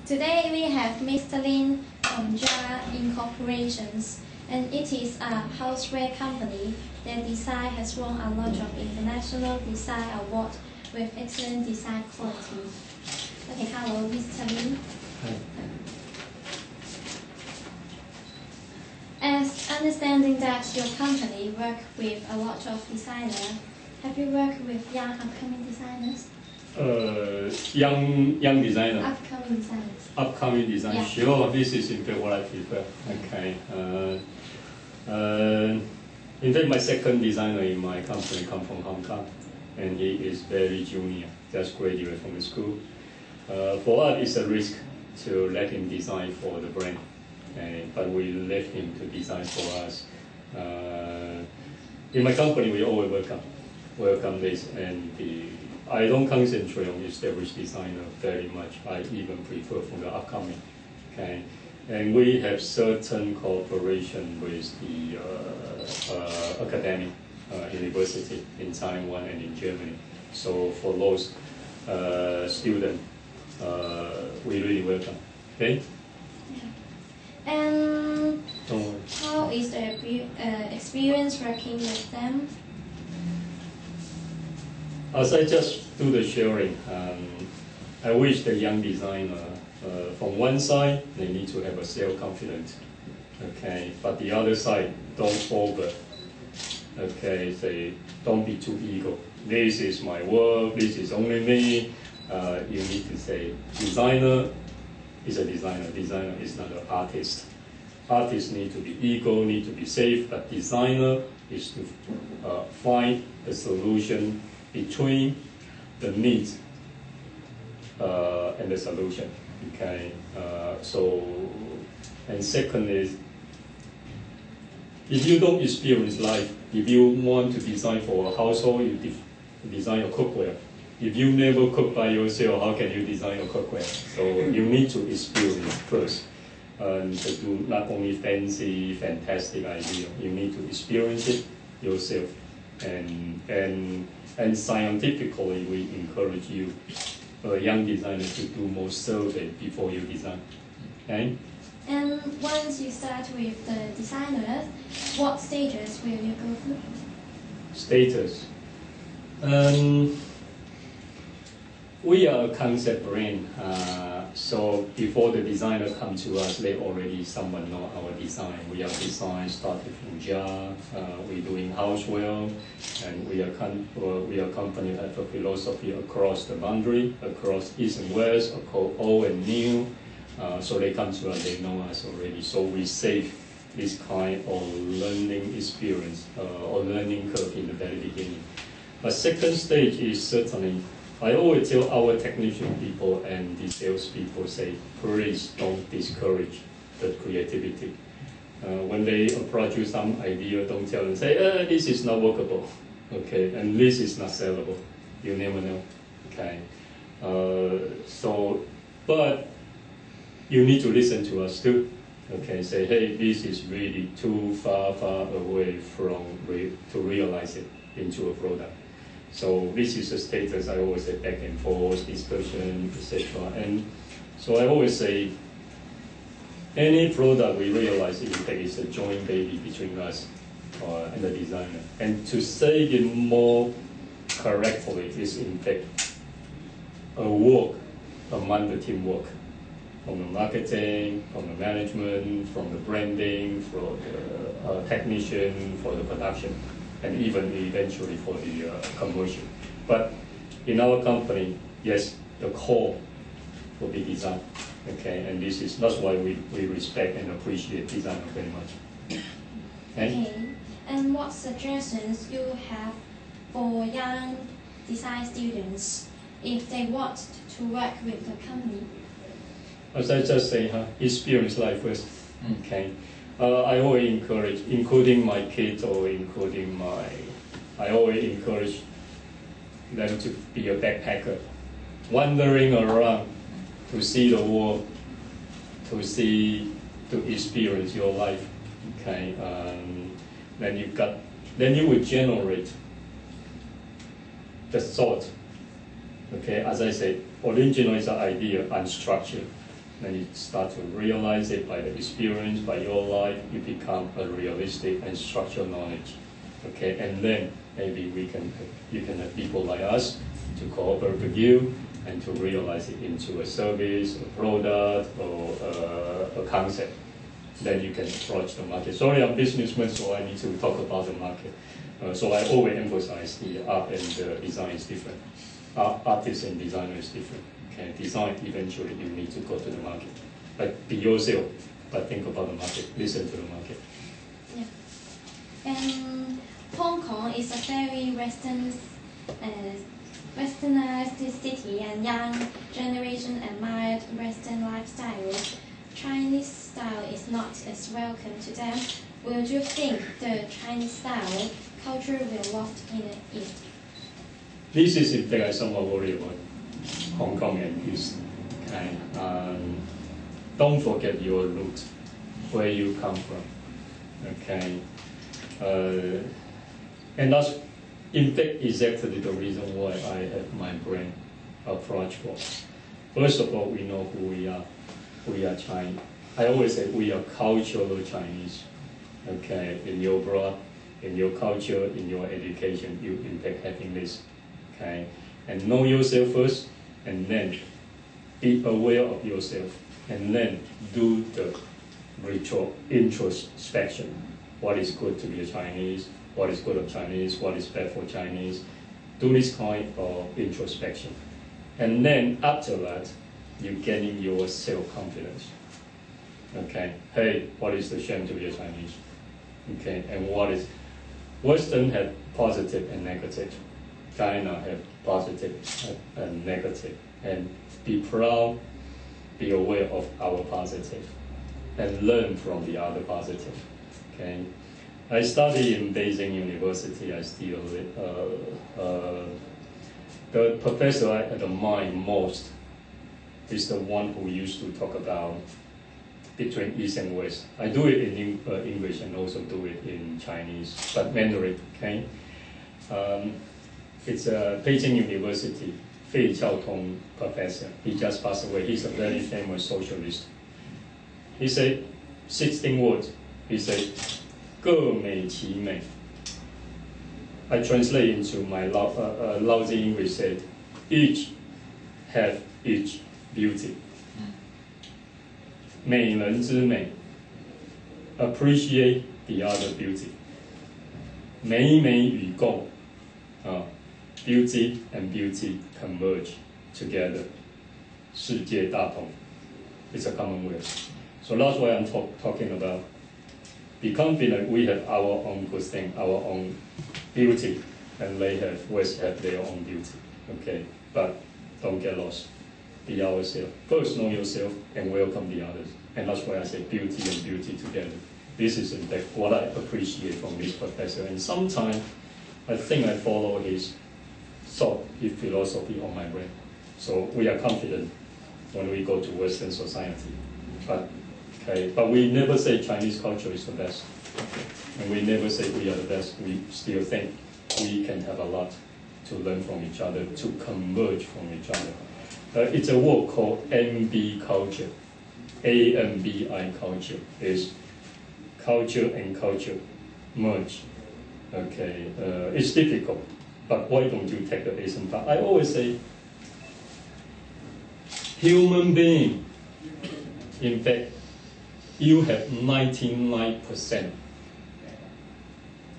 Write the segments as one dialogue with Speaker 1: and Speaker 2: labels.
Speaker 1: Today we have Mr. Lin from JA Incorporations, and it is a houseware company. Their design has won a lot of international design awards with excellent design quality. Okay, hello, Mr. Lin.
Speaker 2: Hi.
Speaker 1: As understanding that your company work with a lot of designers, have you worked with young upcoming designers?
Speaker 2: Young designer.
Speaker 1: Upcoming designers.
Speaker 2: Upcoming design.
Speaker 1: Yeah.
Speaker 2: Sure, this is in fact what I prefer. Okay. In fact, my second designer in my company comes from Hong Kong, and he is very junior, just graduated from the school. For us, it's a risk to let him design for the brand, but we let him to design for us. In my company, we always welcome this, and I don't concentrate on established designer very much. I even prefer from the upcoming. Okay, and we have certain cooperation with the academic university in Taiwan and in Germany. So for those students, we really welcome. Okay.
Speaker 1: Yeah. And how is the experience working with them?
Speaker 2: As I just do the sharing, I wish the young designer, from one side, they need to have a self-confidence, okay, but the other side, don't over, okay, say, don't be too ego. This is my work, this is only me. You need to say, designer is a designer, designer is not an artist. Artists need to be ego, need to be safe, but designer is to find a solution between the needs and the solution. Okay, and second is, if you don't experience life, if you want to design for a household, you design a cookware. If you never cook by yourself, how can you design a cookware? So you need to experience first. To do not only fancy, fantastic idea, you need to experience it yourself. And scientifically, we encourage you, young designers, to do more survey before you design. Okay?
Speaker 1: And once you start with the designers, what stages will you go through?
Speaker 2: Status. We are a concept brand, so before the designer come to us, they already someone know our design. We have design started from JA. We're doing houseware, and we are company that have a philosophy across the boundary, across East and West, across old and new. So they come to us, they know us already. So we save this kind of learning experience or learning curve in the very beginning. But second stage is certainly, I always tell our technician people and the sales people, say, please don't discourage the creativity. When they approach you some idea, don't tell them, say, this is not workable, okay, and this is not sellable. You never know, okay. But you need to listen to us too, okay. Say, hey, this is really too far away from to realize it into a product. So this is the status. I always say back and forth, discussion, etc. And so I always say, any product we realize in fact is a joint baby between us and the designer. And to say it more correctly is in fact a work among the teamwork, from the marketing, from the management, from the branding, from the technician, for the production, and even eventually for the conversion. But in our company, yes, the core will be design. Okay, and that's why we respect and appreciate design very much.
Speaker 1: Okay, and what suggestions you have for young design students if they want to work with the company?
Speaker 2: As I just say, experience life first. Okay. I always encourage, including my kids or I always encourage them to be a backpacker, wandering around to see the world, to experience your life. Okay, then you will generate the thought. Okay, as I said, original is an idea, unstructured. Then you start to realize it by the experience, by your life. You become a realistic and structured knowledge. Okay, and then maybe you can have people like us to cooperate with you and to realize it into a service, a product, or a concept. Then you can approach the market. Sorry, I'm a businessman, so I need to talk about the market. So I always emphasize the art and the design is different. Artist and designer is different. Okay, design eventually you need to go to the market. Like be yourself, but think about the market, listen to the market.
Speaker 1: Yeah. And Hong Kong is a very westernized city, and young generation admired Western lifestyle. Chinese style is not as welcome to them. Will you think the Chinese style culture will lost in the East?
Speaker 2: This is in fact I somewhat worry about Hong Kong and East. Okay? Don't forget your root, where you come from. Okay, and that's in fact exactly the reason why I have my brain approach for. First of all, we know who we are. We are Chinese. I always say we are cultural Chinese. Okay, in your blood, in your culture, in your education, you in fact having this. Okay, and know yourself first, and then be aware of yourself, and then do the introspection. What is good to be a Chinese? What is good of Chinese? What is bad for Chinese? Do this kind of introspection, and then after that, you're gaining your self-confidence. Okay, hey, what is the shame to be a Chinese? Okay, and what is Western have positive and negative. China have positive and negative, and be proud, be aware of our positive, and learn from the other positive. Okay, I studied in Beijing University. I still the professor I admire most is the one who used to talk about between East and West. I do it in English and also do it in Chinese, but Mandarin. Okay. It's a Beijing University, Fei Qiaotong professor. He just passed away. He's a very famous socialist. He said 16 words. He said, 各美其美. I translate into my lousy English said, each have each beauty. 美人之美. Appreciate the other beauty. 美美与共. Beauty and beauty converge together. 世界大同. It's a common word. So that's why I'm talking about. Be confident we have our own good thing, our own beauty, and West have their own beauty. Okay, but don't get lost. Be ourselves. First know yourself and welcome the others. And that's why I say beauty and beauty together. This is in fact what I appreciate from this professor. And sometimes I think I follow his thought, his philosophy on my brain. So we are confident when we go to Western society. But we never say Chinese culture is the best. And we never say we are the best. We still think we can have a lot to learn from each other, to converge from each other. It's a word called MB culture. AMBI culture is culture and culture merge. Okay, it's difficult, but why don't you take the Asian part? I always say, human being, in fact, you have 99%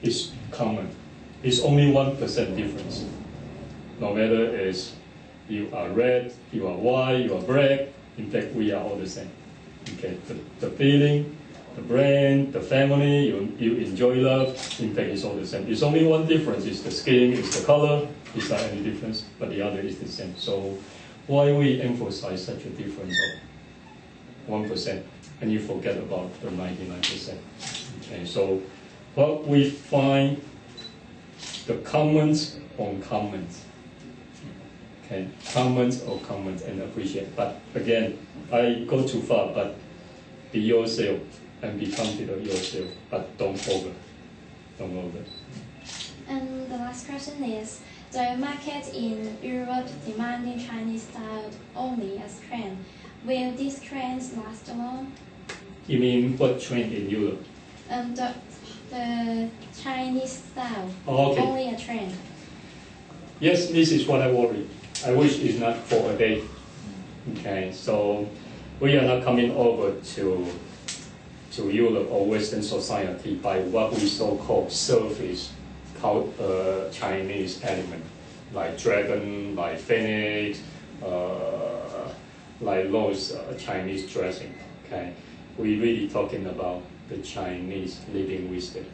Speaker 2: is common. It's only 1% difference. No matter is you are red, you are white, you are black, in fact, we are all the same. Okay, the feeling, the brain, the family, you enjoy love, in fact, it's all the same. It's only one difference, it's the skin, it's the color, it's not any difference, but the other is the same. So why we emphasize such a difference of 1%, and you forget about the 99%? Okay, so what we find the comments on comments. Okay, comments or comments and appreciate. But again, I go too far, but be yourself and be confident yourself, but don't over. Don't over.
Speaker 1: And the last question is, the market in Europe demanding Chinese style only as trend. Will these trends last long?
Speaker 2: You mean what trend in Europe?
Speaker 1: The Chinese style.
Speaker 2: Oh, okay.
Speaker 1: Only a trend.
Speaker 2: Yes, this is what I worry. I wish it's not for a day. Okay, so we are not coming over to Europe or Western society by what we so-called surface Chinese element, like dragon, like phoenix, like those Chinese dressing. Okay, we're really talking about the Chinese living wisdom.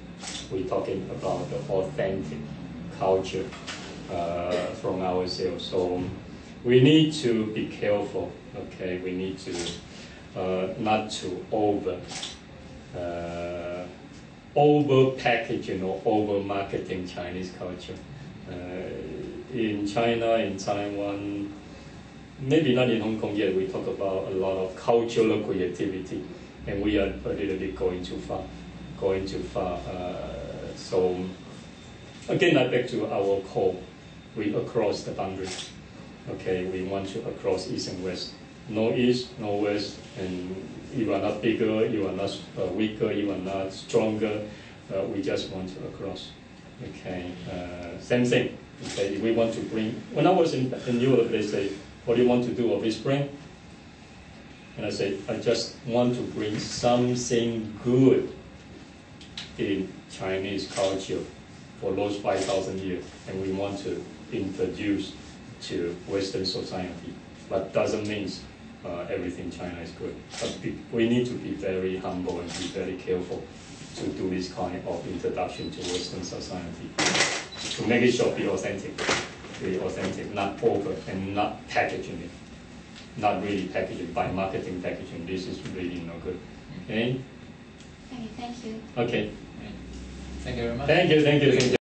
Speaker 2: We're talking about the authentic culture from ourselves. So we need to be careful. Okay, we need to not to over packaging or over marketing Chinese culture. In China, in Taiwan, maybe not in Hong Kong yet, we talk about a lot of cultural creativity, and we are a little bit going too far. So again, I back to our core. We across the boundaries. Okay, we want to across east and west. No east, no west, and you are not bigger, you are not weaker, you are not stronger. We just want to across. Okay, same thing. Okay, if we want to bring. When I was in Europe, they say, "What do you want to do of this spring?" And I said, "I just want to bring something good in Chinese culture for those 5,000 years, and we want to introduce to Western society. But doesn't mean everything China is good. But we need to be very humble and be very careful to do this kind of introduction to Western society. To make it sure be authentic, not over and not packaging it. Not really packaging by marketing packaging. This is really no good. Okay?
Speaker 1: Okay, thank you.
Speaker 2: Okay.
Speaker 3: Thank you very much.
Speaker 2: Thank you.